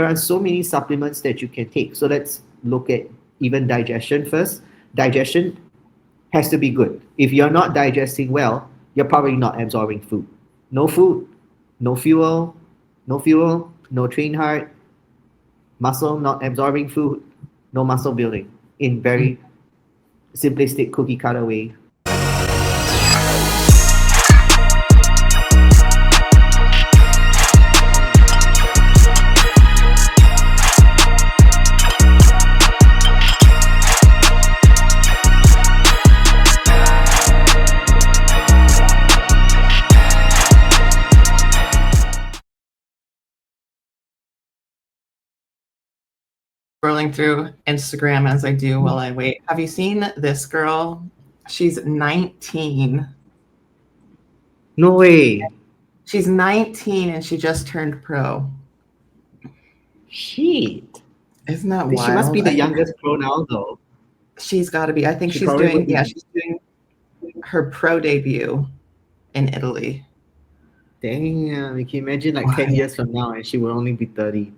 there are so many supplements that you can take. So let's look at even digestion first. Digestion has to be good. If you're not digesting well, you're probably not absorbing food, no fuel, no trained heart, muscle not absorbing food, no muscle building in very simplistic cookie cutter way. Scrolling through Instagram as I do while I wait. Have you seen this girl? She's 19. No way. She's 19 and she just turned pro. Shit. Isn't that wild? She must be the youngest pro now, though. She's got to be. I think she's doing her pro debut in Italy. Damn, can you imagine like 10 years from now and she will only be 30?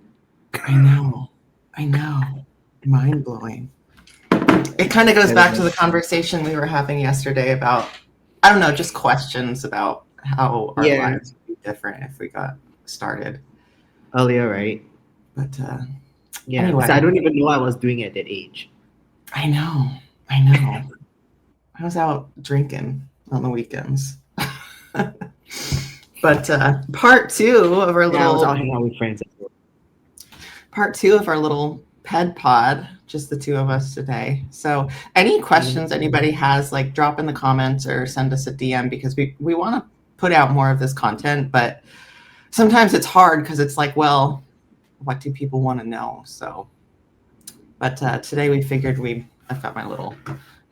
I know. Mind blowing. It kind of goes back to the conversation we were having yesterday about, I don't know, just questions about how our lives would be different if we got started earlier, right? But anyway. So I don't even know I was doing it at that age. I know. I was out drinking on the weekends. But part two of our little... I was out hanging out with friends. Part two of our little PED Pod, just the two of us today. So any questions anybody has, like drop in the comments or send us a DM, because we want to put out more of this content, but sometimes it's hard because it's like, well, what do people want to know? So, but today we figured I've got my little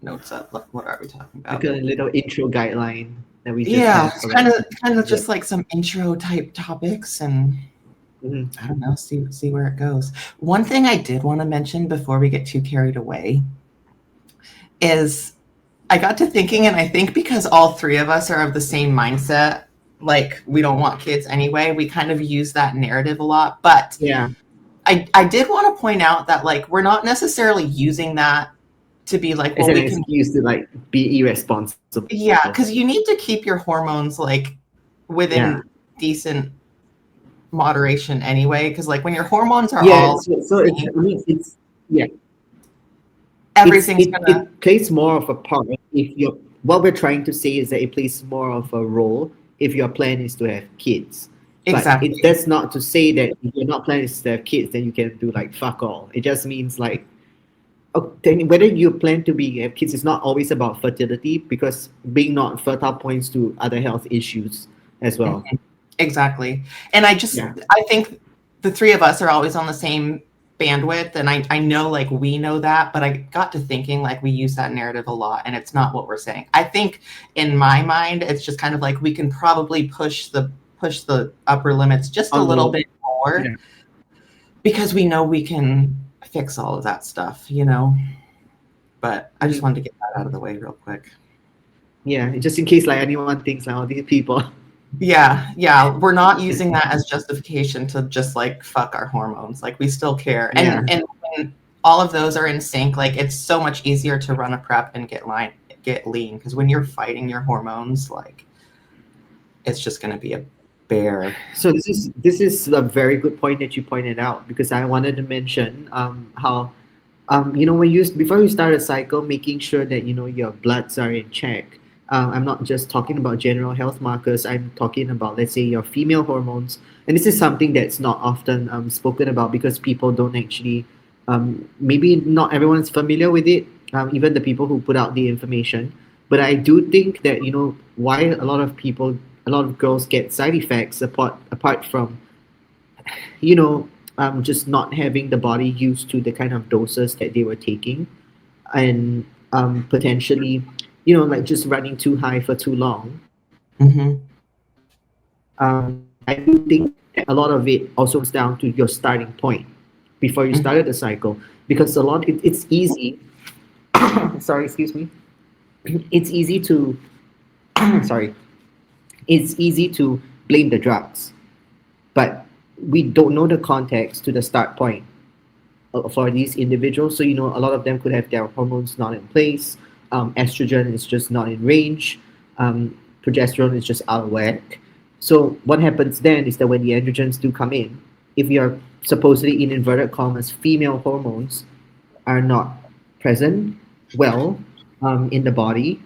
notes up. What are we talking about? Like a little intro guideline that we just kind of just like some intro type topics, and I don't know, see where it goes. One thing I did want to mention before we get too carried away is I got to thinking, and I think because all three of us are of the same mindset, like we don't want kids anyway, we kind of use that narrative a lot. But I did want to point out that like we're not necessarily using that to be like, well, we can Yeah, because you need to keep your hormones like within decent moderation anyway, because like when your hormones are everything's gonna... it plays more of a part. If what we're trying to say is that it plays more of a role if your plan is to have kids. Exactly. But that's not to say that if you're not planning to have kids, then you can do like fuck all. It just means like, whether you plan to have kids is not always about fertility, because being not fertile points to other health issues as well. Exactly. And I think the three of us are always on the same bandwidth, and I know like we know that, but I got to thinking like we use that narrative a lot, and it's not what we're saying. I think in my mind it's just kind of like we can probably push the upper limits just a little bit more, because we know we can fix all of that stuff, you know. But I just wanted to get that out of the way real quick. Yeah, just in case like anyone thinks like, oh, these people. Yeah, we're not using that as justification to just like fuck our hormones. Like we still care, and when all of those are in sync, like it's so much easier to run a prep and get lean, because when you're fighting your hormones, like it's just going to be a bear. So this is a very good point that you pointed out, because I wanted to mention how before you start a cycle, making sure that your bloods are in check. I'm not just talking about general health markers. I'm talking about, let's say, your female hormones. And this is something that's not often spoken about, because people don't actually, maybe not everyone's familiar with it, even the people who put out the information. But I do think that, why a lot of girls get side effects apart from, just not having the body used to the kind of doses that they were taking, and potentially, like just running too high for too long. I do think a lot of it also comes down to your starting point before you started the cycle, because it's easy. Sorry, excuse me. It's easy to it's easy to blame the drugs, but we don't know the context to the start point for these individuals. So, a lot of them could have their hormones not in place. Estrogen is just not in range. Progesterone is just out of whack. So, what happens then is that when the androgens do come in, if you're supposedly in inverted commas, female hormones are not present well in the body.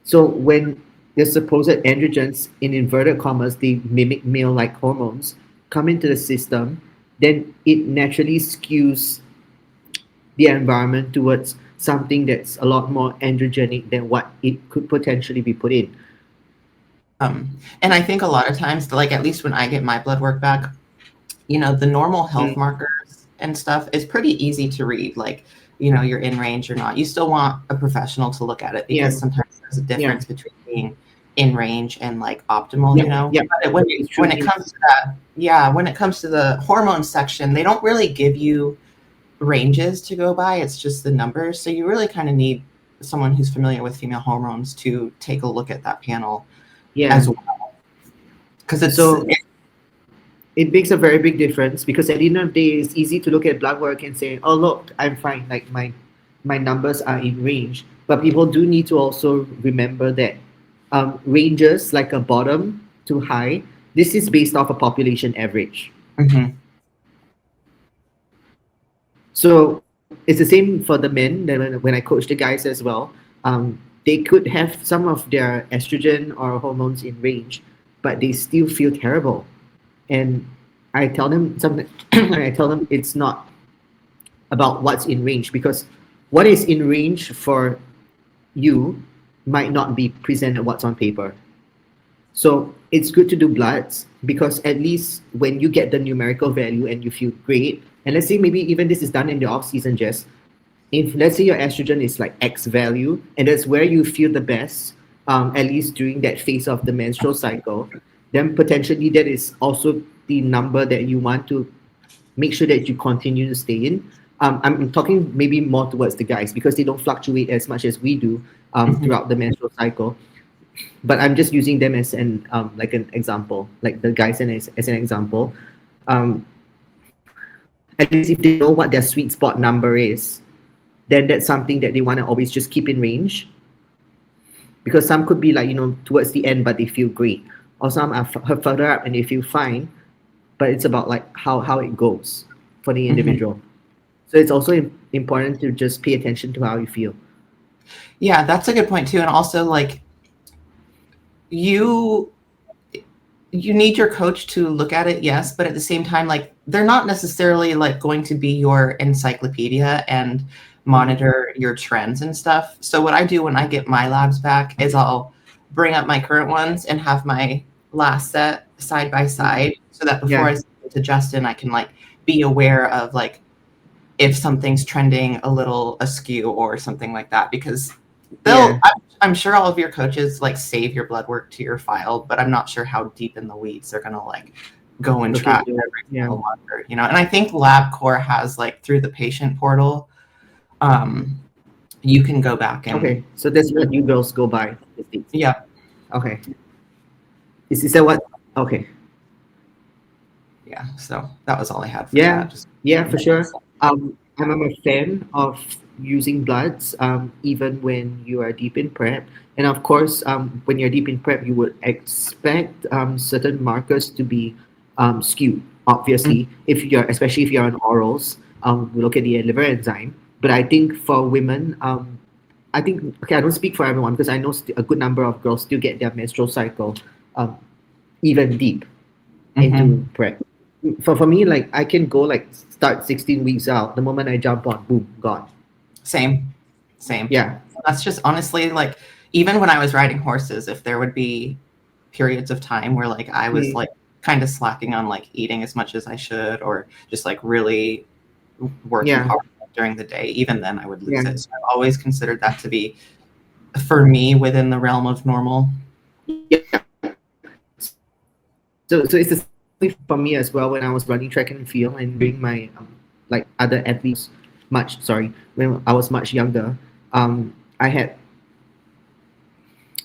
So, when the supposed androgens in inverted commas, they mimic male like hormones, come into the system, then it naturally skews the environment towards something that's a lot more androgenic than what it could potentially be put in. And I think a lot of times, like at least when I get my blood work back, the normal health markers and stuff is pretty easy to read. Like, you're in range or not. You still want a professional to look at it because sometimes there's a difference between being in range and like optimal, But when it comes to that, when it comes to the hormone section, they don't really give you ranges to go by. It's just the numbers. So you really kind of need someone who's familiar with female hormones to take a look at that panel as well. Because it makes a very big difference, because at the end of the day, it's easy to look at blood work and say, oh, look, I'm fine. Like my numbers are in range. But people do need to also remember that ranges like a bottom to high, this is based off a population average. So it's the same for the men. That when I coach the guys as well, they could have some of their estrogen or hormones in range, but they still feel terrible. And I tell them something. I tell them it's not about what's in range, because what is in range for you might not be presented what's on paper. So it's good to do bloods, because at least when you get the numerical value and you feel great, and let's say maybe even this is done in the off season, Jess, if let's say your estrogen is like X value, and that's where you feel the best, at least during that phase of the menstrual cycle, then potentially that is also the number that you want to make sure that you continue to stay in. I'm talking maybe more towards the guys, because they don't fluctuate as much as we do throughout the menstrual cycle. But I'm just using them as an like an example, like the guys as an example. At least if they know what their sweet spot number is, then that's something that they want to always just keep in range. Because some could be like, towards the end, but they feel great. Or some are further up and they feel fine. But it's about like how it goes for the individual. So it's also important to just pay attention to how you feel. Yeah, that's a good point too. And also like you need your coach to look at it, yes, but at the same time, like they're not necessarily like going to be your encyclopedia and monitor your trends and stuff. So what I do when I get my labs back is I'll bring up my current ones and have my last set side by side, so that before I send it to Justin, I can like be aware of like if something's trending a little askew or something like that, because I'm sure all of your coaches like save your blood work to your file, but I'm not sure how deep in the weeds they're gonna like go and track every single marker, And I think LabCorp has like through the patient portal, you can go back and so that's what you girls go by. Yeah. Okay. Is that what? Okay. Yeah. So that was all I had for that. For sure. I'm a fan of using bloods, even when you are deep in prep. And of course, when you're deep in prep, you would expect certain markers to be skewed. Obviously, especially if you're on orals, we look at the liver enzyme. But I think for women, I don't speak for everyone, because I know a good number of girls still get their menstrual cycle even deep into prep. For me, like I can go like start 16 weeks out. The moment I jump on, boom, gone. Same. Yeah. That's just honestly like, even when I was riding horses, if there would be periods of time where like I was like kind of slacking on like eating as much as I should, or just like really working hard during the day, even then I would lose it. So I've always considered that to be, for me, within the realm of normal. Yeah. So it's the same for me as well. When I was running track and field and doing my like other athletes when I was much younger, I had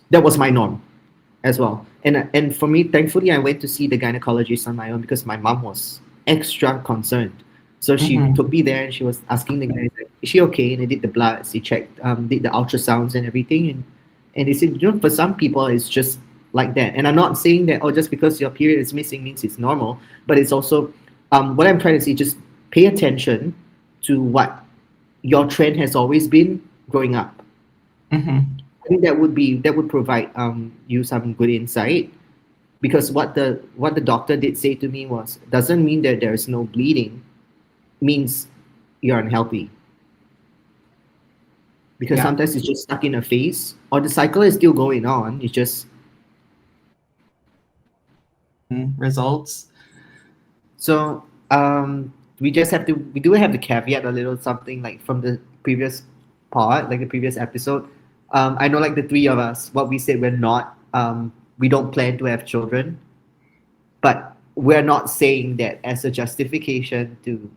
that was my norm as well. And for me, thankfully, I went to see the gynecologist on my own because my mom was extra concerned. So she Mm-hmm. took me there and she was asking the guys, like, is she okay? And they did the bloods, they checked, did the ultrasounds and everything. And they said, for some people, it's just like that. And I'm not saying that, oh, just because your period is missing means it's normal, but it's also, what I'm trying to say, just pay attention to what your trend has always been growing up. Mm-hmm. I think that would provide you some good insight because what the doctor did say to me was doesn't mean that there is no bleeding, means you're unhealthy, because Yeah. sometimes it's just stuck in a phase or the cycle is still going on, it's just Results. so we do have to caveat a little something like from the previous part, like the previous episode. I know like the three of us, what we said, we don't plan to have children, but we're not saying that as a justification to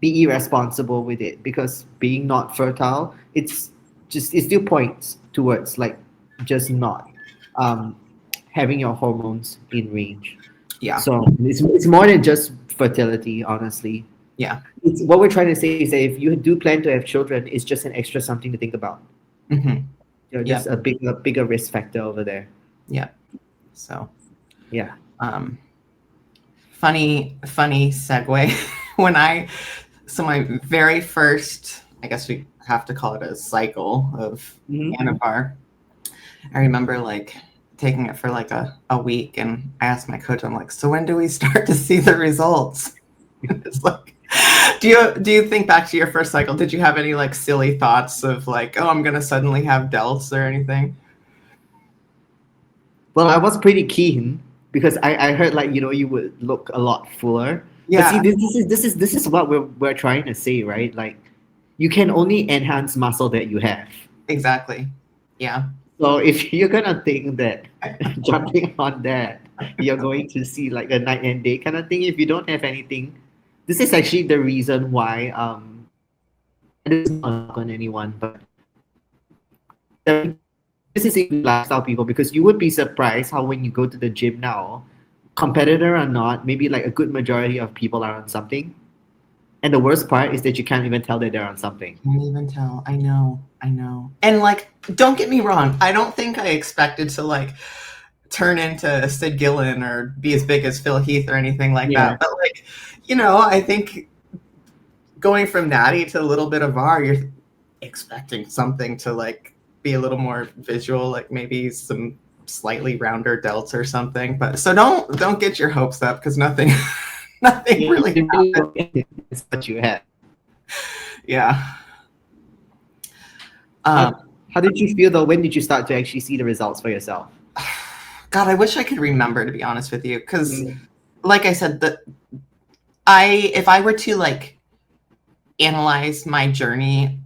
be irresponsible with it, because being not fertile, it still points towards like just not um, having your hormones in range. Yeah. So it's more than just fertility, honestly. Yeah. It's what we're trying to say is that if you do plan to have children, it's just an extra something to think about. Mm-hmm. Just Yep. a bigger risk factor over there. Yep. So, Yeah. um, funny segue. My very first, I guess we have to call it a cycle of Hmm. Anavar. I remember like taking it for like a week, and I asked my coach, I'm like, so when do we start to see the results? It's like, do you think back to your first cycle? Did you have any like silly thoughts of like, oh, I'm gonna suddenly have delts or anything? Well, I was pretty keen because I heard like you would look a lot fuller. But see, Yeah, this is what we're trying to say, right? Like you can only enhance muscle that you have. exactly. Yeah. So if you're gonna think that jumping on that, you're going to see like a night and day kind of thing. If you don't have anything, this is actually the reason why. And this is not a knock on anyone, but this is include lifestyle people, because you would be surprised how when you go to the gym now, competitor or not, maybe like a good majority of people are on something. And the worst part is that you can't even tell that they're on something. Can't even tell. I know. I know. And like, don't get me wrong. I don't think I expected to like turn into Sid Gillen or be as big as Phil Heath or anything like Yeah. that. But like, I think going from natty to a little bit of R, you're expecting something to like be a little more visual, like maybe some slightly rounder delts or something. But so don't get your hopes up because nothing nothing Yeah, really it really happened. is what you have. Yeah. How, Um, how did you feel though? When did you start to actually see the results for yourself? God, I wish I could remember, to be honest with you, because Mm. like I said, if I were to like analyze my journey,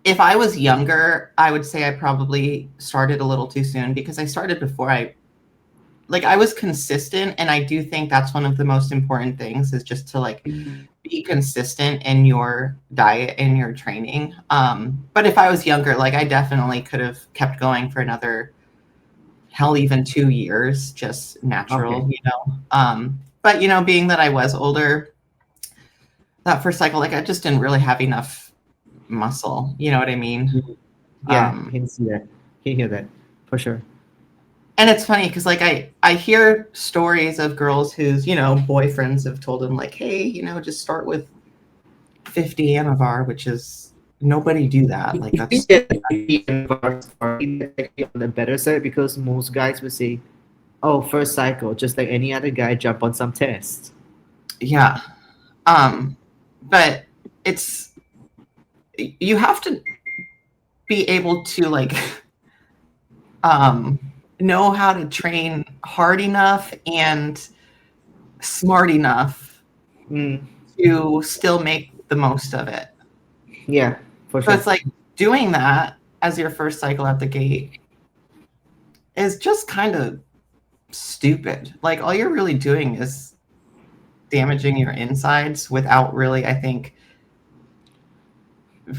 if I was younger, I would say I probably started a little too soon because I started before I was consistent. And I do think that's one of the most important things, is just to like be consistent in your diet and your training. But if I was younger, like I definitely could have kept going for another, hell, even 2 years, just Okay. natural. But being that I was older, that first cycle, like I just didn't really have enough muscle. You know what I mean? Mhm. Yeah, I Um, can see that. Can hear that for sure. and it's funny because like I hear stories of girls whose boyfriends have told them like, hey, just start with 50 Anavar, which is, nobody do that. Like I think that's, that the story that's actually on the better side, because most guys would say, "Oh, first cycle, just like any other guy, jump on some test." yeah. But it's, you have to be able to like um know how to train hard enough and smart enough Mm, to still make the most of it. yeah, for So sure. it's like doing that as your first cycle at the gate is just kind of stupid. Like all you're really doing is damaging your insides without really, I think,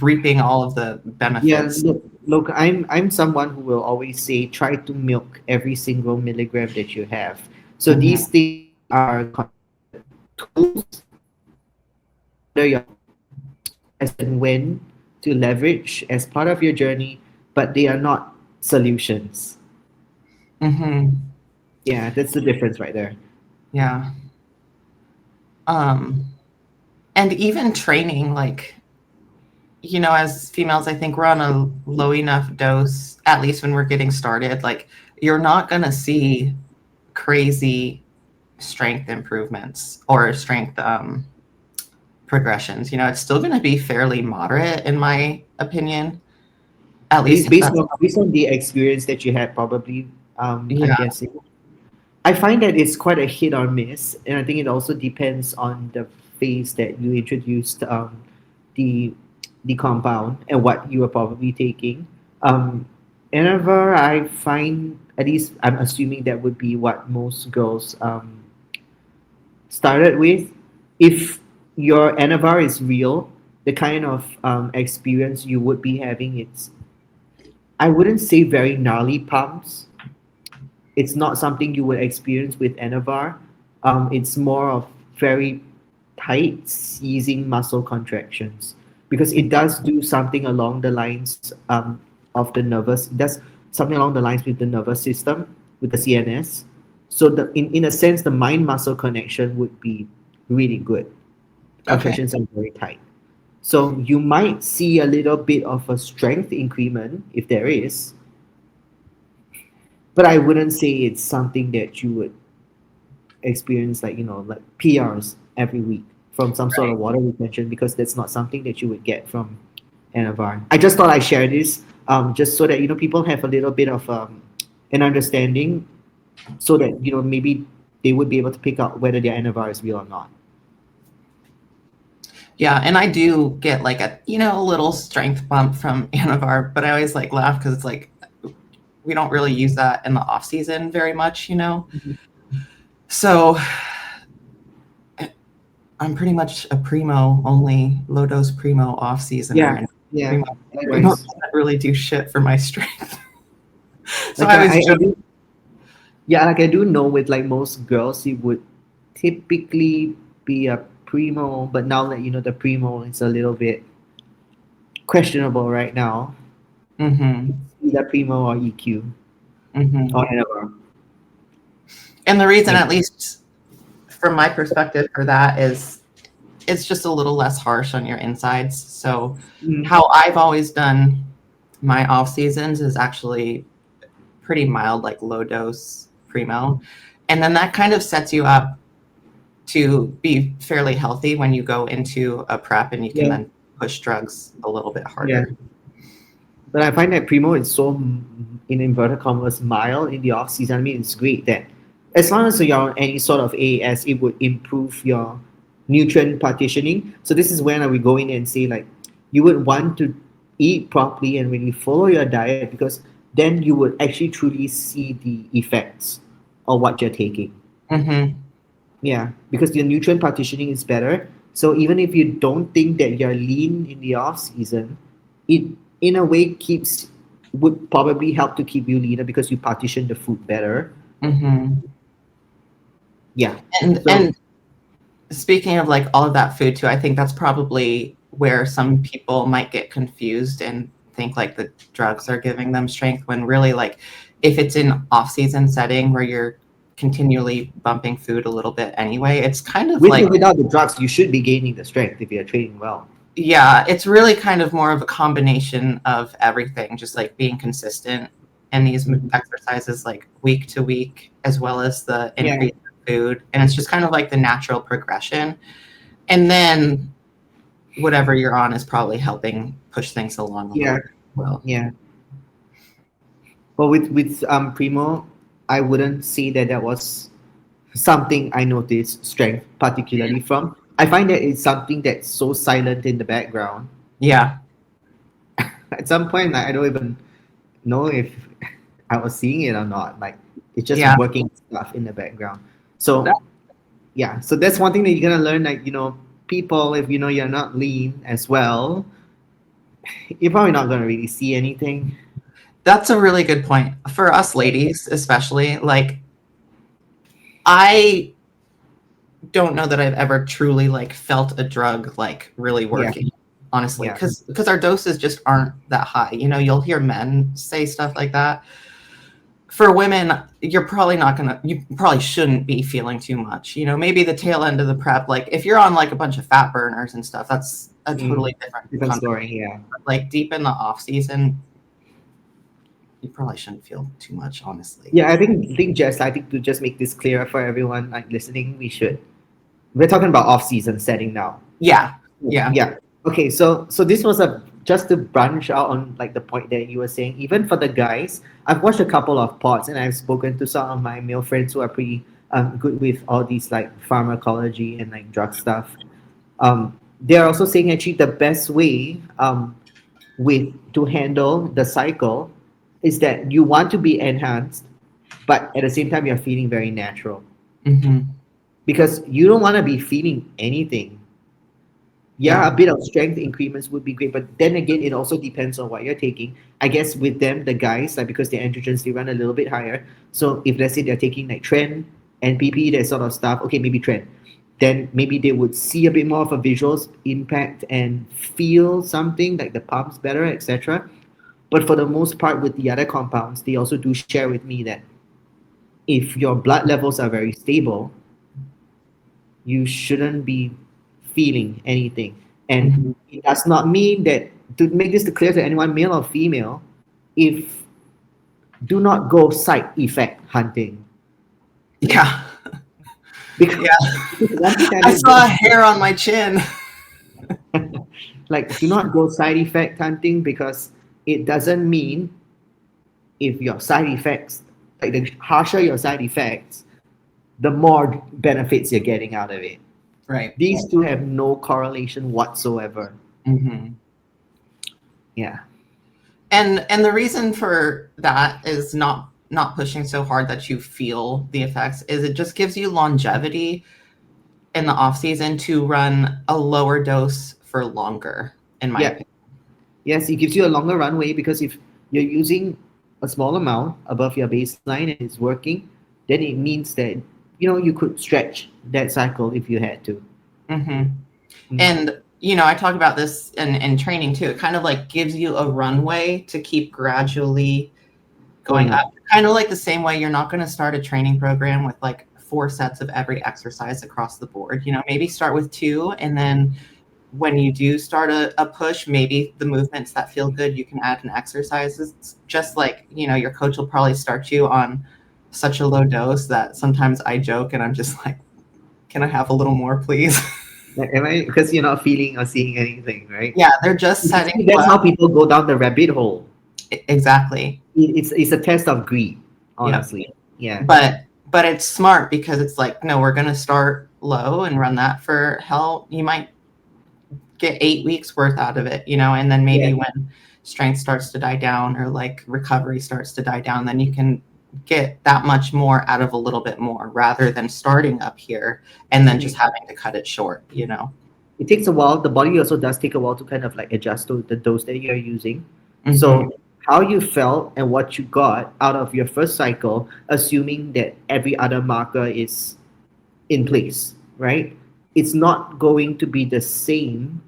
reaping all of the Yeah, benefits. look, I'm someone who will always say try to milk every single milligram that you have. So Hmm. these things are considered tools to further your health as and when to leverage as part of your journey, but they are not solutions. Hmm. Yeah, that's the difference right there. Yeah. Um, and even training, like, as females, I think we're on a low enough dose, at least when we're getting started. Like, you're not going to see crazy strength improvements or strength progressions. It's still going to be fairly moderate, in my opinion. At least that's, Based on the experience that you had, probably, I'm yeah. guessing. I find that it's quite a hit or miss, and I think it also depends on the phase that you introduced the the compound and what you are probably taking. Um, Whenever I find, at least I'm assuming that would be what most girls started with. If your NFR is real, the kind of experience you would be having, it's, I wouldn't say very gnarly pumps. It's not something you would experience with Anavar. It's more of very tight, seizing muscle contractions because it does do something along the lines of the nervous. It does something along the lines with the nervous system, with the CNS. So in a sense, the mind muscle connection would be really good. The Okay. contractions are very tight. So you might see a little bit of a strength increment if there is, but I wouldn't say it's something that you would experience, like like PRs every week from some sort Right. of water retention, because that's not something that you would get from Anavar. I just thought I share this just so that people have a little bit of an understanding, so that maybe they would be able to pick out whether their Anavar is real or not. Yeah, and I do get like a little strength bump from Anavar, but I always like laugh because it's like we don't really use that in the off season very much. Mhm. So I'm pretty much a primo only, low dose primo off seasoner, Yeah, and yeah, primo primo likewise. doesn't really do shit for my strength. So Like I always I joke, do, yeah, like I do know with like most girls, it would typically be a primo, but now that the primo is a little bit questionable right now. mm-hmm, Either Primo or EQ mm-hmm. or Hanover. And the reason, Yeah. at least from my perspective, for that is it's just a little less harsh on your insides. So Mm, how I've always done my off seasons is actually pretty mild, like low dose primo. And then that kind of sets you up to be fairly healthy when you go into a prep and you can yeah, then push drugs a little bit yeah. harder. But I find that Primo is so, in inverted commas, mild in the off season. I mean, it's great that as long as you're on any sort of AAS, it would improve your nutrient partitioning. So this is when I would go in and say, like, you would want to eat properly and really follow your diet, because then you would actually truly see the effects of what you're taking. Mm-hmm. Yeah, because the nutrient partitioning is better. So even if you don't think that you're lean in the off season, it in a way keeps would probably help to keep you leaner because you partition the food better. Mm-hmm. Yeah. So And speaking of like all of that food too, I think that's probably where some people might get confused and think like the drugs are giving them strength when really like if it's in off-season setting where you're continually bumping food a little bit anyway, it's kind of with like or without the drugs, you should be gaining the strength if you're training well. yeah, it's really kind of more of a combination of everything, just like being consistent in these Mhm. exercises like week to week as well as the Yeah. increase in food, and it's just kind of like the natural progression. And then whatever you're on is probably helping push things along a little Yeah. bit as well. Yeah. But with Primo, I wouldn't say that that was something I noticed strength particularly from. I find that it's something that's so silent in the background. Yeah. At some point, like, I don't even know if I was seeing it or not. Like, it's just Yeah. working stuff in the background. That, So yeah, so that's one thing that you're gonna learn. Like, people, if you're not lean as well, you're probably not going to really see anything. That's a really good point. For us ladies, especially, like, I don't know that I've ever truly like felt a drug like really Yeah, working, honestly, yeah. because our doses just aren't that high. You know, you'll hear men say stuff like that. For women, you probably shouldn't be feeling too much. You know, maybe the tail end of the prep, like if you're on like a bunch of fat burners and stuff, that's a totally different Different story. conversation. Yeah. But like deep in the off season, you probably shouldn't feel too much, honestly. Yeah, I think Jess, I think to just make this clearer for everyone like listening, we're talking about off season setting now. Yeah. Yeah. Yeah. Okay, so this was a just to branch out on like the point that you were saying, even for the guys, I've watched a couple of pods and I've spoken to some of my male friends who are pretty good with all these like pharmacology and like drug stuff. They're also saying actually the best way with to handle the cycle is that you want to be enhanced, but at the same time you're feeling very natural. Mm-hmm. Because you don't want to be feeling anything. Yeah, Yeah. a bit of strength increments would be great, but then again, it also depends on what you're taking. I guess with them, the guys, like because their androgens they run a little bit higher. So if let's say they're taking like trend and PP, that sort of stuff, okay, maybe trend, then maybe they would see a bit more of a visuals impact and feel something like the pumps better, etc. But for the most part, with the other compounds, they also do share with me that if your blood levels are very stable, you shouldn't be feeling anything. And Mm-hmm. it does not mean that, to make this clear to anyone, male or female, if do not go side effect hunting. Yeah. Because, Yeah. because one thing I I did saw a hair on my chin. like do not go side effect hunting because it doesn't mean if your side effects, like the harsher your side effects, the more benefits you're getting out of it. Right. These two have no correlation whatsoever. Mm-hmm. Yeah. And the reason for that is not pushing so hard that you feel the effects is it just gives you longevity in the off season to run a lower dose for longer, in my Yeah. opinion. Yes, it gives you a longer runway because if you're using a small amount above your baseline and it's working, then it means that you could stretch that cycle if you had to. Mm-hmm. Mm. And I talk about this in training too. It kind of like gives you a runway to keep gradually going up. Kind of like the same way you're not going to start a training program with like 4 sets of every exercise across the board. Maybe start with 2, and then when you do start a push, maybe the movements that feel good, you can add in exercises. It's just like, your coach will probably start you on such a low dose that sometimes I joke and I'm just like, can I have a little more, please? Am I? Because you're not feeling or seeing anything, right? Yeah, they're just setting you That's how up. people go down the rabbit hole. Exactly. It's a test of greed, Yeah. honestly. Yeah. But it's smart because it's like, no, we're going to start low and run that for hell. You might get 8 weeks worth out of it, and then maybe Yeah. when strength starts to die down or like recovery starts to die down, then you can get that much more out of a little bit more rather than starting up here and then just having to cut it short. It takes a while. The body also does take a while to kind of like adjust to the dose that you're using. Mm-hmm. So how you felt and what you got out of your first cycle, assuming that every other marker is in place, right? It's not going to be the same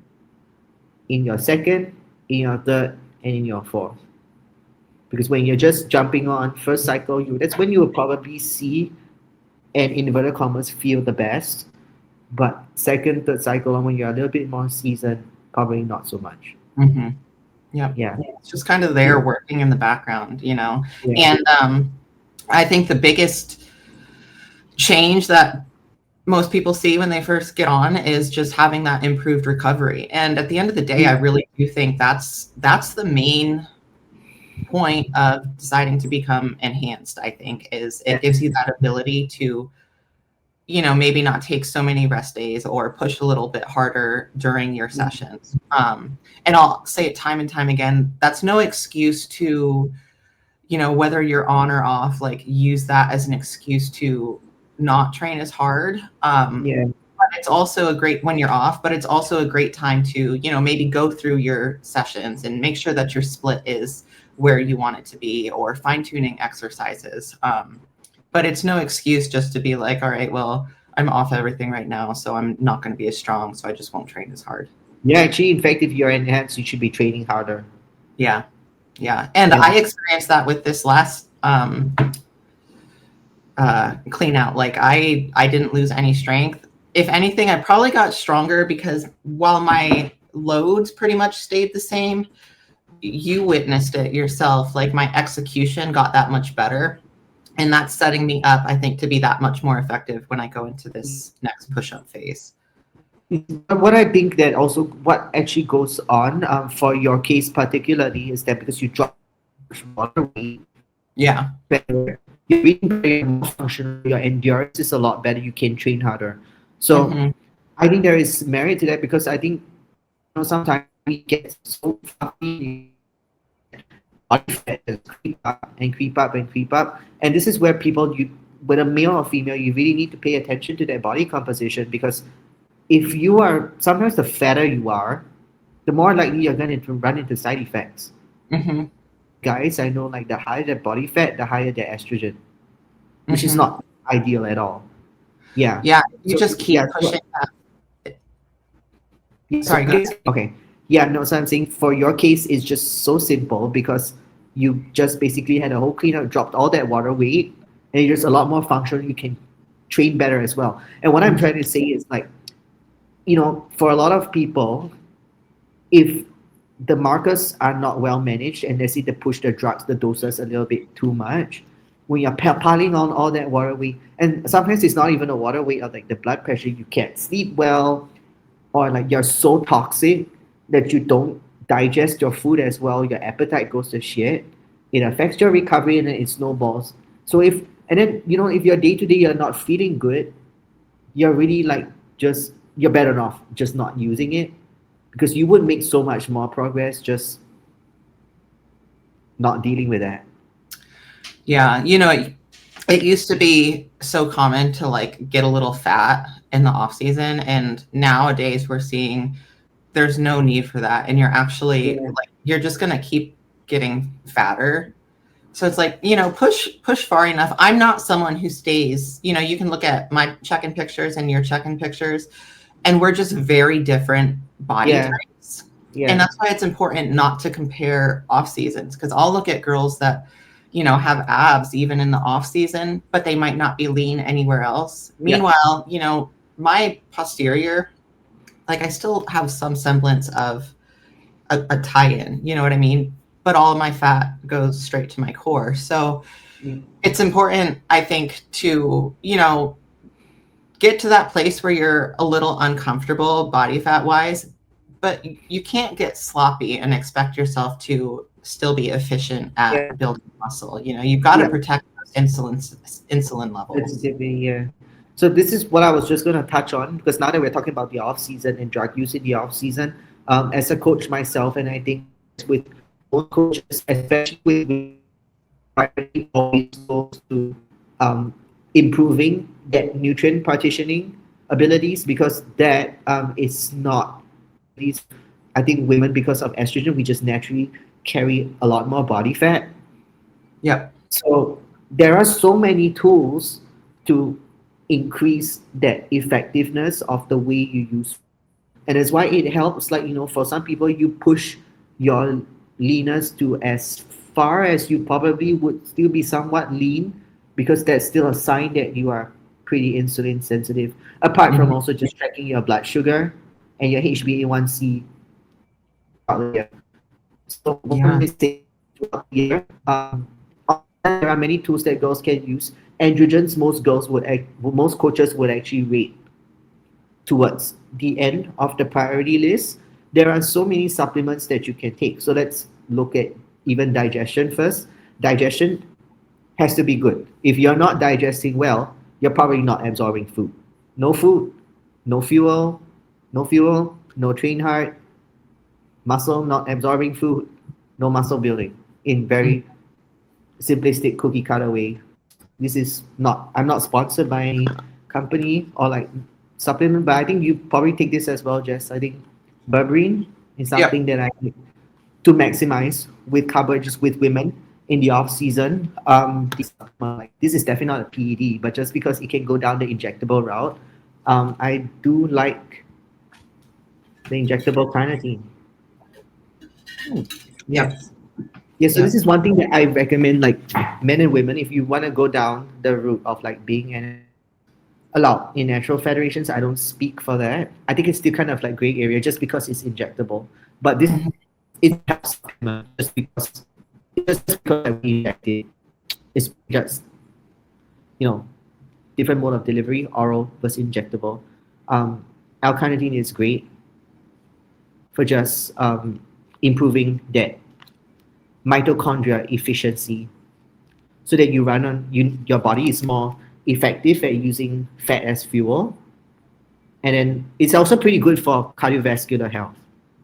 in your second, in your third, and in your fourth. Because when you're just jumping on first cycle, that's when you will probably see and inverted commas feel the best. But second, third cycle, and when you're a little bit more seasoned, probably not so much. Mm-hmm. Yep. Yeah. It's just kind of there working in the background. Yeah. And I think the biggest change that most people see when they first get on is just having that improved recovery. And at the end of the day, I really do think that's the main point of deciding to become enhanced. I think is it gives you that ability to, maybe not take so many rest days or push a little bit harder during your sessions. And I'll say it time and time again, that's no excuse to, whether you're on or off, like use that as an excuse to not train as hard. Yeah. But it's also a great when you're off, but it's also a great time to, maybe go through your sessions and make sure that your split is where you want it to be, or fine-tuning exercises. But it's no excuse just to be like, all right, well, I'm off everything right now, so I'm not going to be as strong, so I just won't train as hard. Yeah, actually, in fact, if you're enhanced, you should be training harder. Yeah. And Yeah. I experienced that with this last clean out. Like I didn't lose any strength. If anything, I probably got stronger because while my loads pretty much stayed the same, you witnessed it yourself. Like my execution got that much better. And that's setting me up, I think, to be that much more effective when I go into this next push-up phase. What I think that also what actually goes on for your case particularly is that because you drop water weight, Yeah. better, you're breathing better, you're more functional, your endurance is a lot better, you can train harder. So I think there is merit to that because I think sometimes we get so fluffy, body fat just creep up and creep up and creep up. And this is where whether male or female, you really need to pay attention to their body composition because if you are, sometimes the fatter you are, the more likely you're going to run into side effects. Guys, I know like the higher their body fat, the higher their estrogen, which is not ideal at all. Yeah. Yeah. You just keep pushing that. Sorry, go ahead. Okay. Yeah, no, so I'm saying for your case, it's just so simple because you just basically had a whole cleanup, dropped all that water weight, and you're just a lot more functional. You can train better as well. And what I'm trying to say is like, for a lot of people, if the markers are not well managed and they see to push the drugs, the doses a little bit too much, when you're piling on all that water weight, and sometimes it's not even the water weight or like the blood pressure, you can't sleep well, or like you're so toxic that you don't digest your food as well, your appetite goes to shit, it affects your recovery and then it snowballs. So if your day to day you're not feeling good, you're really like you're better off just not using it because you would make so much more progress just not dealing with that. Yeah, it used to be so common to like get a little fat in the off season, and nowadays we're seeing there's no need for that, and you're actually like you're just gonna keep getting fatter. So it's like push far enough. I'm not someone who stays. You can look at my check-in pictures and your check-in pictures, and we're just very different body types. Yeah. And that's why it's important not to compare off seasons, because I'll look at girls that have abs even in the off season, but they might not be lean anywhere else. Meanwhile, my posterior, like I still have some semblance of a tie-in, you know what I mean? But all of my fat goes straight to my core. So it's important, I think, to, get to that place where you're a little uncomfortable body fat wise, but you can't get sloppy and expect yourself to still be efficient at building muscle. You've got to protect insulin levels. Yeah. So this is what I was just going to touch on because now that we're talking about the off season and drug use in the off season, as a coach myself, and I think with most coaches, especially with priority always goes to improving that nutrient partitioning abilities because that is not these. I think women, because of estrogen, we just naturally carry a lot more body fat. Yep. So there are so many tools to increase that effectiveness of the way you use, and that's why it helps. Like for some people, you push your leanness to as far as you probably would still be somewhat lean, because that's still a sign that you are pretty insulin sensitive. Apart from also just tracking your blood sugar and your HbA1c. So what we say here, there are many tools that girls can use. Androgens, most coaches would actually rate towards the end of the priority list. There are so many supplements that you can take. So let's look at even digestion first. Digestion has to be good. If you're not digesting well, you're probably not absorbing food. No food, no fuel, no train heart, muscle not absorbing food, no muscle building. In very simplistic cookie cutter way. This is not, I'm not sponsored by any company or like supplement, but I think you probably take this as well, Jess. I think berberine is Yep. something that I take to maximize with coverages with women in the off season. Like this is definitely not a PED, but just because it can go down the injectable route, I do like the injectable carnitine. Yeah. Yep. Yeah, so this Yep. is one thing that I recommend, like men and women, if you want to go down the route of like being an allowed in natural federations. I don't speak for that. I think it's still kind of like gray area just because it's injectable. But this Mhm. it helps supplement just because we inject it. It's just you know different mode of delivery, oral versus injectable. L-carnitine is great for just improving that mitochondria efficiency so that you run on your body is more effective at using fat as fuel. And then it's also pretty good for cardiovascular health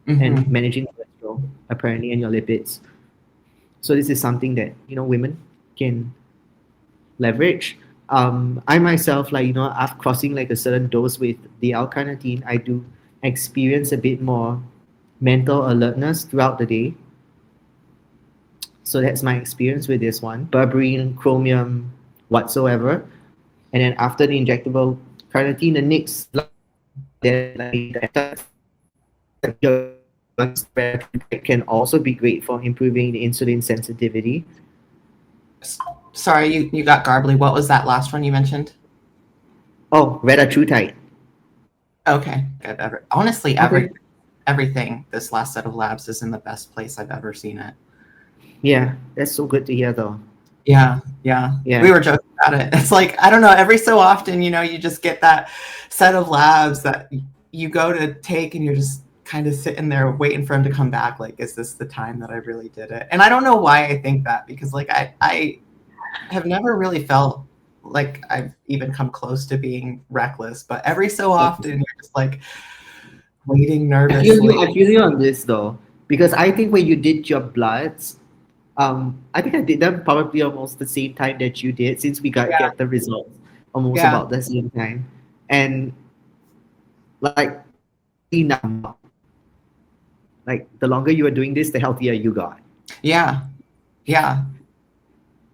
and Mhm. managing cholesterol, apparently, and your lipids. So this is something that women can leverage. I myself, like after crossing like a certain dose with the L-carnitine, I do experience a bit more mental alertness throughout the day. So that's my experience with this one. Berberine, chromium, whatsoever. And then after the injectable carnitine, the next then like it can also be great for improving the insulin sensitivity. S- Sorry, you got garbly. What was that last one you mentioned? Oh, retatrutide. Okay, good. Honestly, Okay. everything this last set of labs is in the best place I've ever seen it. Yeah, that's so good to hear though. Yeah, yeah. Yeah. We were joking about it. It's like, I don't know, every so often, you just get that set of labs that you go to take and you're just kind of sitting there waiting for him to come back. Like, is this the time that I really did it? And I don't know why I think that because, like, I have never really felt like I've even come close to being reckless, but every so often you're just like waiting nervously. I feel you on this though, because I think when you did your bloods, I think I did them probably almost the same time that you did, since we got Yeah, get the results almost yeah, about the same time, and like see now, like the longer you were doing this, the healthier you got. yeah, yeah.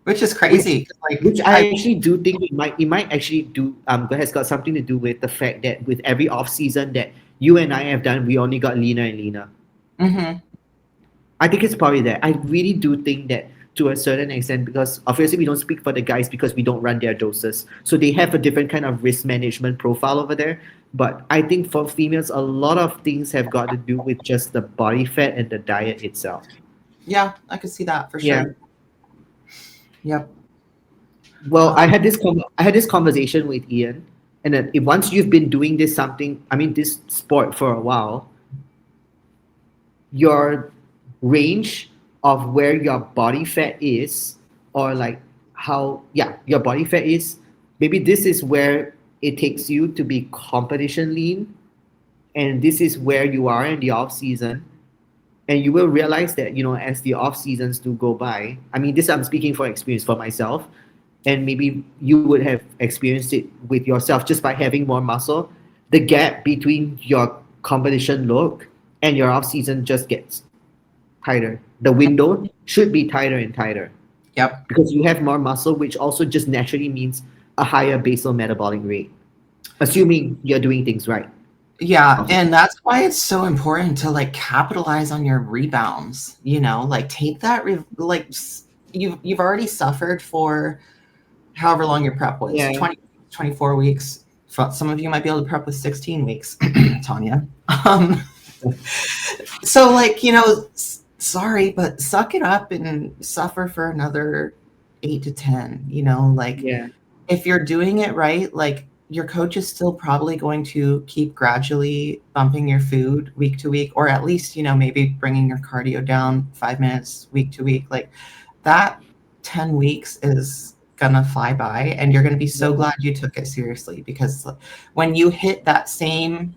Which is which crazy. 'Cause, like, which I actually do think it might actually do has got something to do with the fact that with every off season that you and I have done, we only got leaner and leaner. mhm. I think it's probably that. I really do think that to a certain extent, because obviously we don't speak for the guys because we don't run their doses. So they have a different kind of risk management profile over there. But I think for females, a lot of things have got to do with just the body fat and the diet itself. Yeah, I could see that for Yeah. sure. Yep. Well, Um, I had this conversation with Ian, and then if once you've been doing this sport for a while, your range of where your body fat is, or like how your body fat is, maybe this is where it takes you to be competition lean, and this is where you are in the off season, and you will realize that as the off seasons do go by. I mean, this I'm speaking for experience for myself, and maybe you would have experienced it with yourself just by having more muscle. The gap between your competition look and your off season just gets tighter. The window should be tighter and tighter yep. because you have more muscle, which also just naturally means a higher basal metabolic rate, assuming you're doing things right. Yeah, and that's why it's so important to like capitalize on your rebounds, like take that you've already suffered for however long your prep was, Yeah. 24 weeks. Some of you might be able to prep with 16 weeks, Tanya. Um, so like, sorry, but suck it up and suffer for another 8 to 10, like Yeah. if you're doing it right, like your coach is still probably going to keep gradually bumping your food week to week, or at least, maybe bringing your cardio down 5 minutes week to week. Like that 10 weeks is gonna fly by and you're gonna be so Yeah. glad you took it seriously because when you hit that same,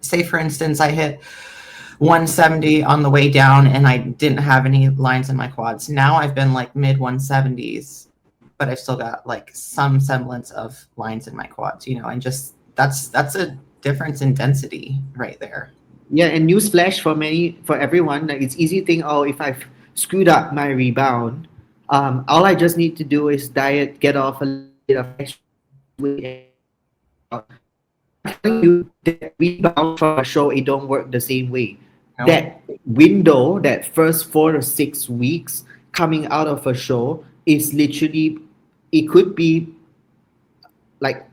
say for instance, I hit 170 on the way down and I didn't have any lines in my quads. Now I've been like mid 170s, but I've still got like some semblance of lines in my quads, and just that's a difference in density right there. Yeah, and newsflash for everyone, like it's easy to think, oh, if I've screwed up my rebound, all I just need to do is diet, get off a little bit of extra excess weight, and it will all work out. I'm telling you that rebound from a show, it don't work the same way. No. That window, that first 4 to 6 weeks coming out of a show is literally, it could be like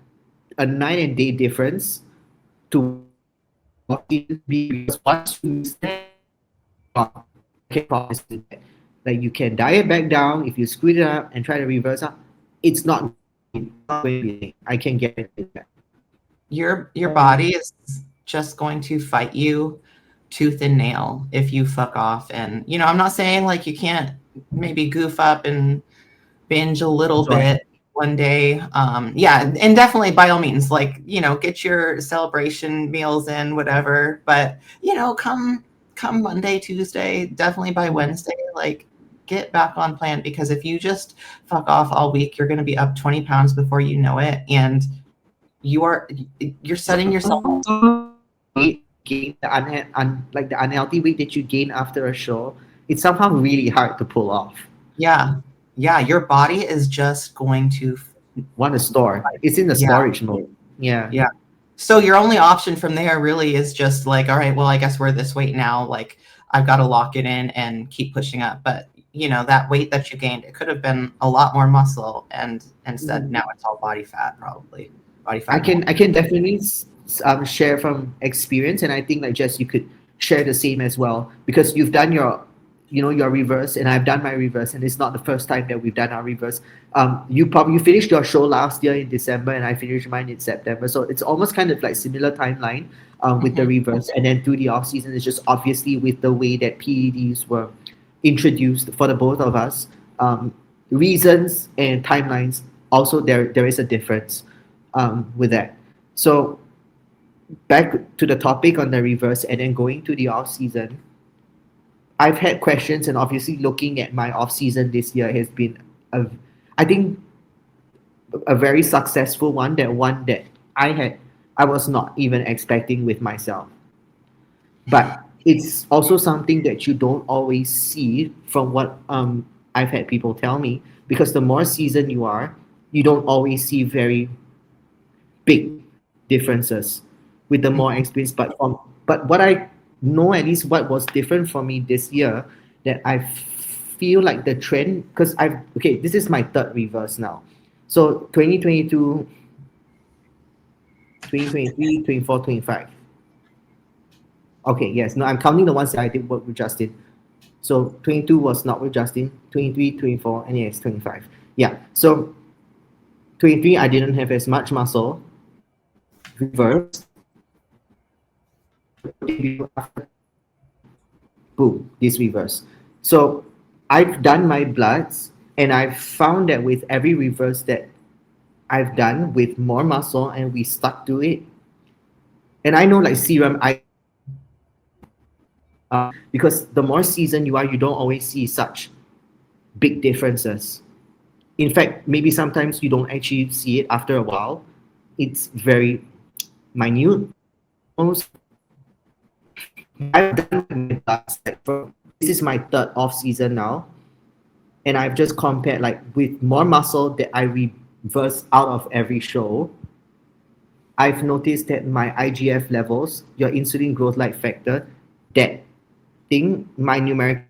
a night and day difference to what the off season be, because once you miss that, gone. I can promise you that. Like you can dial it back down if you screw it up and try to reverse up. It's not going to be a thing. I can guarantee that. Your body is just going to fight you tooth and nail if you fuck off. And I'm not saying like you can't maybe goof up and binge a little bit one day. Yeah, and definitely by all means, like, get your celebration meals in, whatever. But, come Monday, Tuesday, definitely by Wednesday, like get back on plan, because if you just fuck off all week, you're going to be up 20 pounds before you know it. And you're setting yourself gain like the unhealthy weight that you gain after a show. It's somehow really hard to pull off. Yeah. Your body is just going to want to store. It's in the storage mode. Yeah. Yeah. So your only option from there really is just like, all right, well, I guess we're this weight now. Like I've got to lock it in and keep pushing up. But that weight that you gained, it could have been a lot more muscle, and instead now it's all body fat, probably. Body fat. I can definitely share from experience, and I think like Jess, you could share the same as well, because you've done your your reverse, and I've done my reverse, and it's not the first time that we've done our reverse. You finished your show last year in December, and I finished mine in September, so it's almost kind of like similar timeline with the reverse. And then through the off season, it's just obviously with the way that PEDs were introduced for the both of us, reasons and timelines. Also, there is a difference with that. So back to the topic on the reverse, and then going to the off season. I've had questions, and obviously looking at my off season this year has been I think a very successful one. That one that I was not even expecting with myself. But it's also something that you don't always see from what I've had people tell me, because the more seasoned you are, you don't always see very big differences with the more experience. But what I know, at least what was different for me this year, that I feel like the trend, because this is my third reverse now. So 2022, 2023, 24, 25. Okay, yes. No, I'm counting the ones that I did work with Justin. So 22 was not with Justin, 23, 24, and yes, 25. Yeah. So 23, I didn't have as much muscle. Reverse. Boom, this reverse. So I've done my bloods, and I've found that with every reverse that I've done with more muscle and we stuck to it, and I know like serum, because the more seasoned you are, you don't always see such big differences. In fact, maybe sometimes you don't actually see it after a while. It's very minute. Almost. I've done my bloods, this is my third off season now, and I've just compared like with more muscle that I reverse out of every show. I've noticed that my IGF levels, your insulin growth like factor, that thing, my numeric,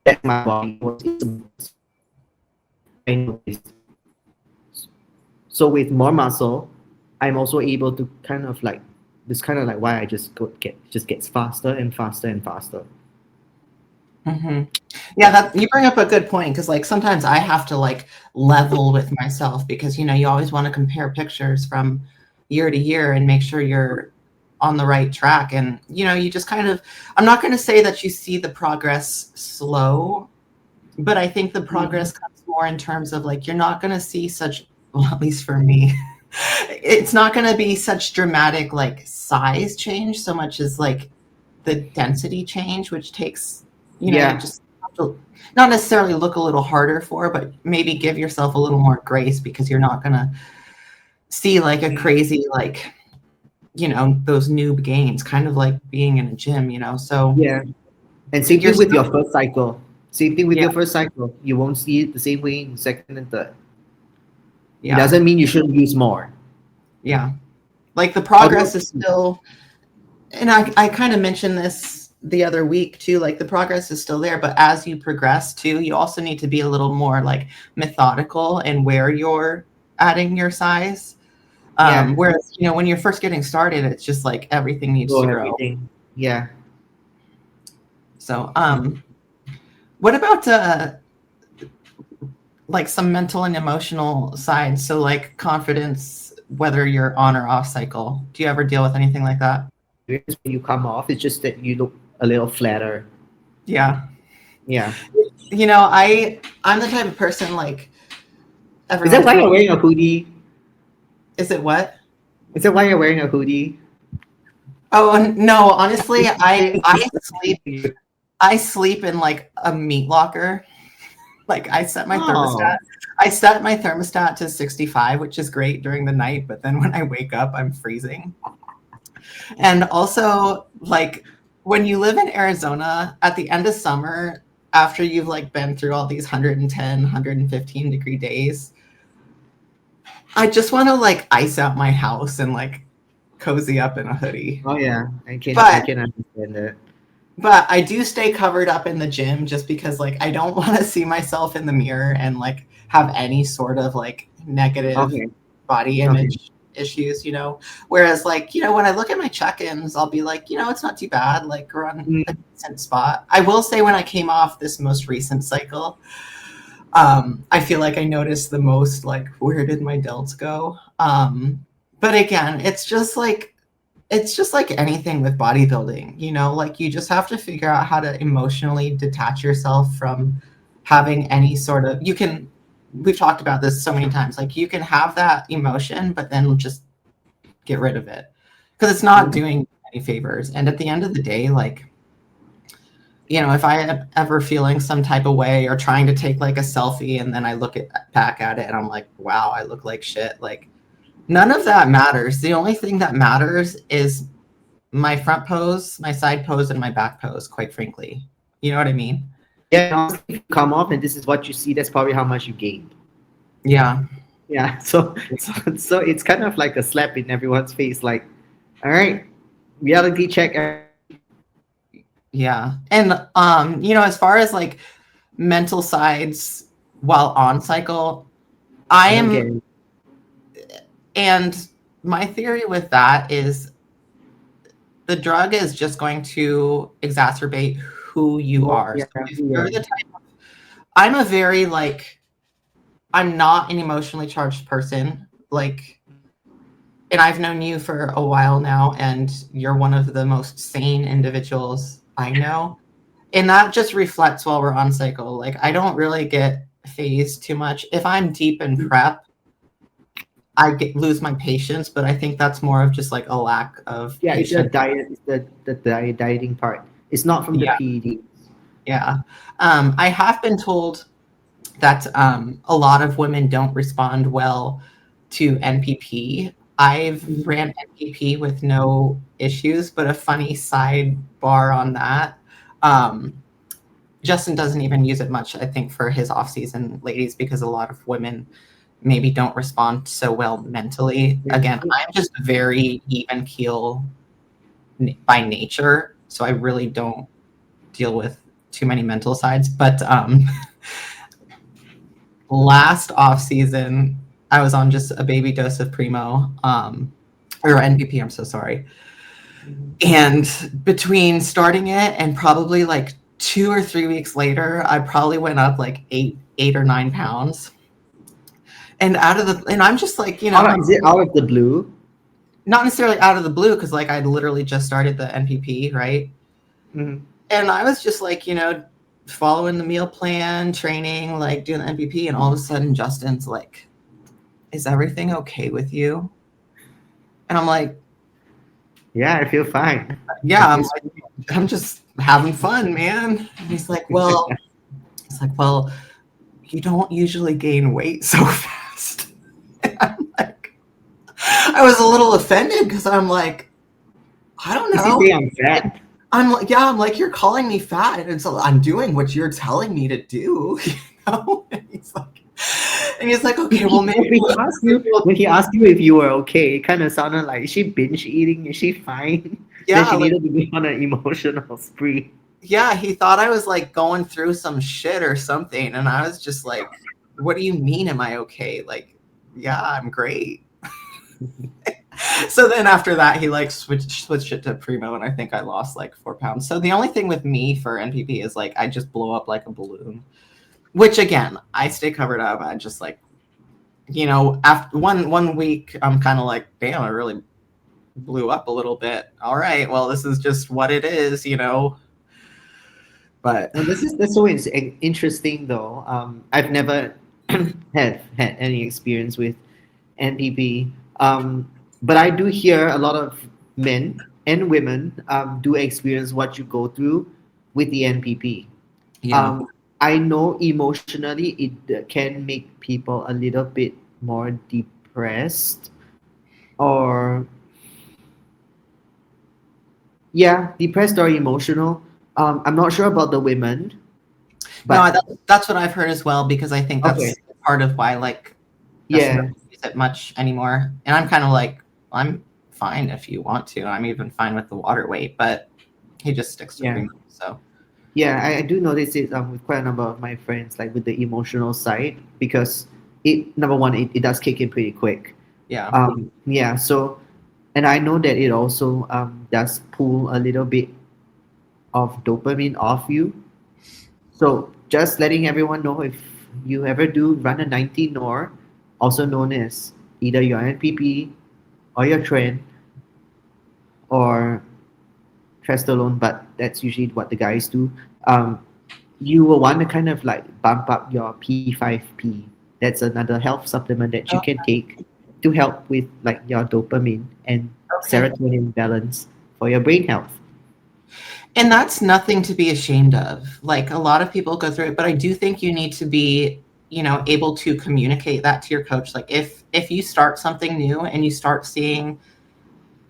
that my body was, I noticed. So with more muscle, I'm also able to kind of like, this kind of like why I just gets faster and faster and faster. Mm-hmm. Yeah, you bring up a good point, because like sometimes I have to like level with myself, because you always want to compare pictures from year to year and make sure you're on the right track. And you just kind of, I'm not going to say that you see the progress slow, but I think the progress comes more in terms of like, you're not going to see such, well, at least for me, it's not going to be such dramatic like size change so much as like the density change, which takes, you just have to not necessarily look a little harder for, but maybe give yourself a little more grace, because you're not going to see like a crazy, like, those noob gains, kind of like being in a gym, so Yeah. And same you're thing with still, your first cycle. Same thing with yeah, your first cycle. You won't see it the same way in second and third. It yeah, doesn't mean you shouldn't use more. yeah. Like the Although, progress is still, and I kind of mentioned this the other week too, like the progress is still there, but as you progress too, you also need to be a little more like methodical in where you're adding your size. yeah, Whereas, when you're first getting started, it's just like everything needs go to grow. everything. Yeah. So, what about like some mental and emotional sides? So like confidence, whether you're on or off cycle. Do you ever deal with anything like that? When you come off, it's just that you look a little flatter. Yeah. Yeah. I'm the type of person like Is that everyone's why like, you're wearing a hoodie? is it what? Is that why you're wearing a hoodie? Oh no, honestly, I sleep in like a meat locker. Like Oh, I set my thermostat to 65, which is great during the night, but then when I wake up, I'm freezing. And also, like, when you live in Arizona at the end of summer, after you've like been through all these 110, 115-degree days, I just want to like ice out my house and like cozy up in a hoodie. oh yeah. I But can understand that. but I do stay covered up in the gym just because like I don't want to see myself in the mirror and like have any sort of like negative Okay. body Okay. image issues. Whereas like, when I look at my check-ins, I'll be like, it's not too bad, like we're on a Mm, decent spot. I will say when I came off this most recent cycle, I feel like I noticed the most like where did my delts go? But again, it's just like anything with bodybuilding, like you just have to figure out how to emotionally detach yourself from having any sort of, we've talked about this so many times, like you can have that emotion, but then just get rid of it because it's not mm. doing any favors. And at the end of the day, like, if I am ever feeling some type of way or trying to take like a selfie and then I look back at it and I'm like, wow, I look like shit. Like none of that matters. The only thing that matters is my front pose, my side pose, and my back pose, quite frankly. You know what I mean? Yeah, and honestly, if you come off and this is what you see, that's probably how much you gained. Yeah. Yeah. So it's kind of like a slap in everyone's face, like, all right, reality check. Yeah. And as far as like mental sides while on cycle, I I don't am get it. and my theory with that is the drug is just going to exacerbate who you Oh, are. yeah, So if yeah. you're the type of, I'm a very like, I'm not an emotionally charged person. Like, and I've known you for a while now, and you're one of the most sane individuals I know. And that just reflects while we're on cycle. Like, I don't really get phased too much. If I'm deep in prep, lose my patience, but I think that's more of just like a lack of Yeah, it's a patience. diet. It's the dieting part. It's not from the Yeah, PED. yeah. I have been told that a lot of women don't respond well to NPP. I've Mhm. ran NPP with no issues, but a funny sidebar on that. Um, Justin doesn't even use it much, I think, for his off-season ladies because a lot of women maybe don't respond so well mentally. Yeah. Again, I'm just very even keel by nature, so I really don't deal with too many mental sides. But last off season, I was on just a baby dose of Primo, or NPP. I'm so sorry. Mhm. And between starting it and probably like 2 or 3 weeks later, I probably went up like 8 or 9 pounds. And I'm just like, Is it out of the blue? not necessarily out of the blue because like I literally just started the NPP, right? Mhm. And I was just like, following the meal plan, training, like doing the NPP, and all of a sudden Justin's like, "Is everything okay with you?" And I'm like, Yeah, I feel fine. I "Yeah." I'm feel like, "I'm just having fun, man." And he's like, "Well, you don't usually gain weight so fast." And I'm like, I was a little offended because I'm like, I don't Is he know. saying I'm fat? I'm like, yeah, I'm like, you're calling me fat, and so I'm doing what you're telling me to do, you know? And he's like, okay, well, maybe When he asked you if you were okay, it kind of sounded like, is she binge eating? Is she fine? Then yeah, she like, needed to be on an emotional spree. yeah, he thought I was like going through some shit or something, and I was just like, what do you mean, am I okay? Like, yeah, I'm great. So then after that, he like switched it to Primo, and I think I lost like 4 pounds. So the only thing with me for NPP is like I just blow up like a balloon, which again, I stay covered up. I just like, you know, after one week, I'm kind of like, damn, I really blew up a little bit. All right, well, this is just what it is, you know. But Well, that's so interesting though. I've never had any experience with NPP, but I do hear a lot of men and women do experience what you go through with the NPP. yeah, Um, I know emotionally it can make people a little bit more depressed, or yeah, depressed or emotional. I'm not sure about the women, no, but that's what I've heard as well, because I think okay, that's part of why like Justin yeah. doesn't use it much anymore. And I'm kind of like, I'm fine if you want to. I'm even fine with the water weight, but he just sticks to Yeah, Primo. So yeah, I do notice it with quite a number of my friends, like with the emotional side, because it number one, it does kick in pretty quick. yeah, Yeah, so and I know that it also does pull a little bit of dopamine off you. So just letting everyone know, if you ever do run a 90 NOR, also known as either your NPP or your trend or Trestolone, but that's usually what the guys do. Um, you will want to kind of like bump up your P5P. That's another health supplement that you oh, can take to help with like your dopamine and okay. serotonin balance for your brain health. And that's nothing to be ashamed of. Like a lot of people go through it, but I do think you need to be, you know, able to communicate that to your coach. Like if you start something new and you start seeing,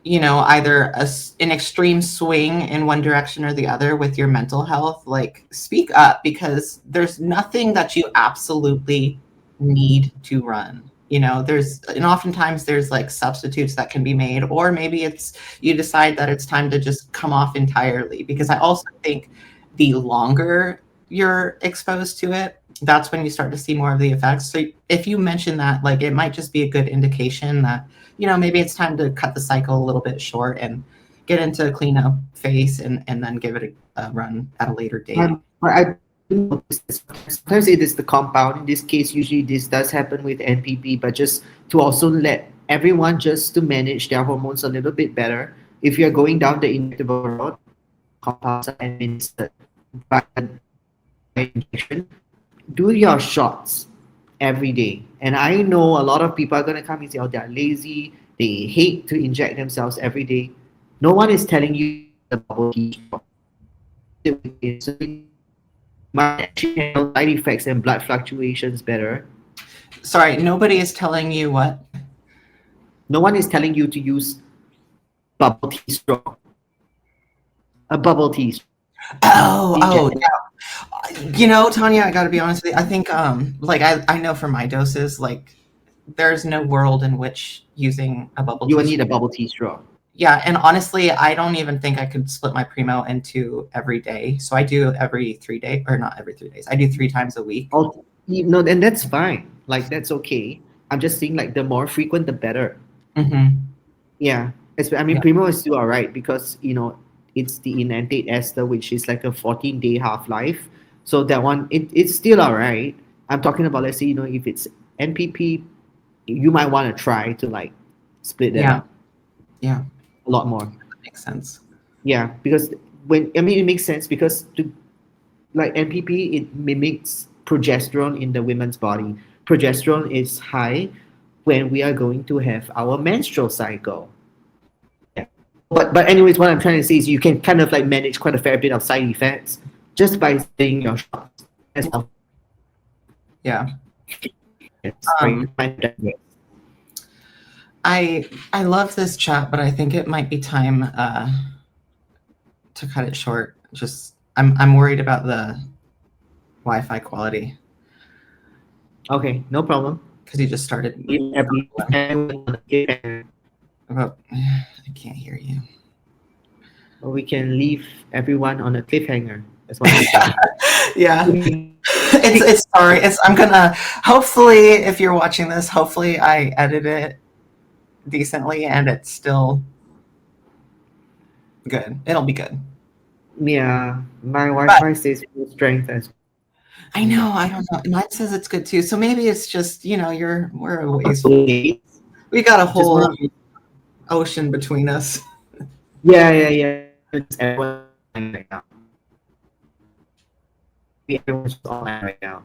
you know, either an extreme swing in one direction or the other with your mental health, like speak up, because there's nothing that you absolutely need to run. You know, and oftentimes there's like substitutes that can be made, or maybe it's you decide that it's time to just come off entirely. Because I also think the longer you're exposed to it, that's when you start to see more of the effects. So if you mention that, like it might just be a good indication that, you know, maybe it's time to cut the cycle a little bit short and get into a cleanup phase, and then give it a run at a later date. But I do notice that sometimes it is the compound. In this case, usually this does happen with NPP, but just to also let everyone just to manage their hormones a little bit better. If you're going down the injectable route, compounds are administered by injection. Do your shots every day. And I know a lot of people are going to come and say, oh, they're lazy. They hate to inject themselves every day. No one is telling you the bubble tea shot. Use it with insulin. You might actually handle side effects and blood fluctuations better. Sorry, nobody is telling you what? No one is telling you to use bubble tea straw. A bubble tea straw. Oh, Inject. you know, Tanya, I got to be honest with you. I think, like I know for my doses, like there's no world in which using a bubble You will tea. need a bubble tea straw. Yeah, and honestly, I don't even think I could split my Primo into every day. So I do every 3 day, or not every 3 days. I do 3 times a week. Also, and that's fine. Like that's okay. I'm just saying, like the more frequent, the better. Mm-hmm. Yeah, I mean, Yeah. Primo is still alright because it's the inantate ester, which is like a 14-day half life. So that one, it's still alright. I'm talking about, let's say, if it's NPP, you might want to try to like split that Yeah. up Yeah. a lot more. That makes sense. Yeah, because it makes sense because to like NPP, it mimics progesterone in the women's body. Progesterone is high when we are going to have our menstrual cycle. Yeah. But anyways, what I'm trying to say is you can kind of like manage quite a fair bit of side effects just by staying your shots. That's all. Yeah. Sorry, Um, my digress. I love this chat, but I think it might be time to cut it short. Just I'm worried about the Wi-Fi quality Okay, no problem. because he just started. Everyone on a cliffhanger. About, I can't hear you. Or we can leave everyone on a cliffhanger. That's what I'm saying. Yeah. It's sorry. I'm gonna hopefully if you're watching this, hopefully I edit it decently and it's still good. It'll be good. Yeah, my But Wi-Fi says full strength as I know, I don't know. Mine says it's good too. So maybe it's just, we're a ways. well. We got a Just whole want ocean between us. yeah. Just everyone right now. Everyone's online right now.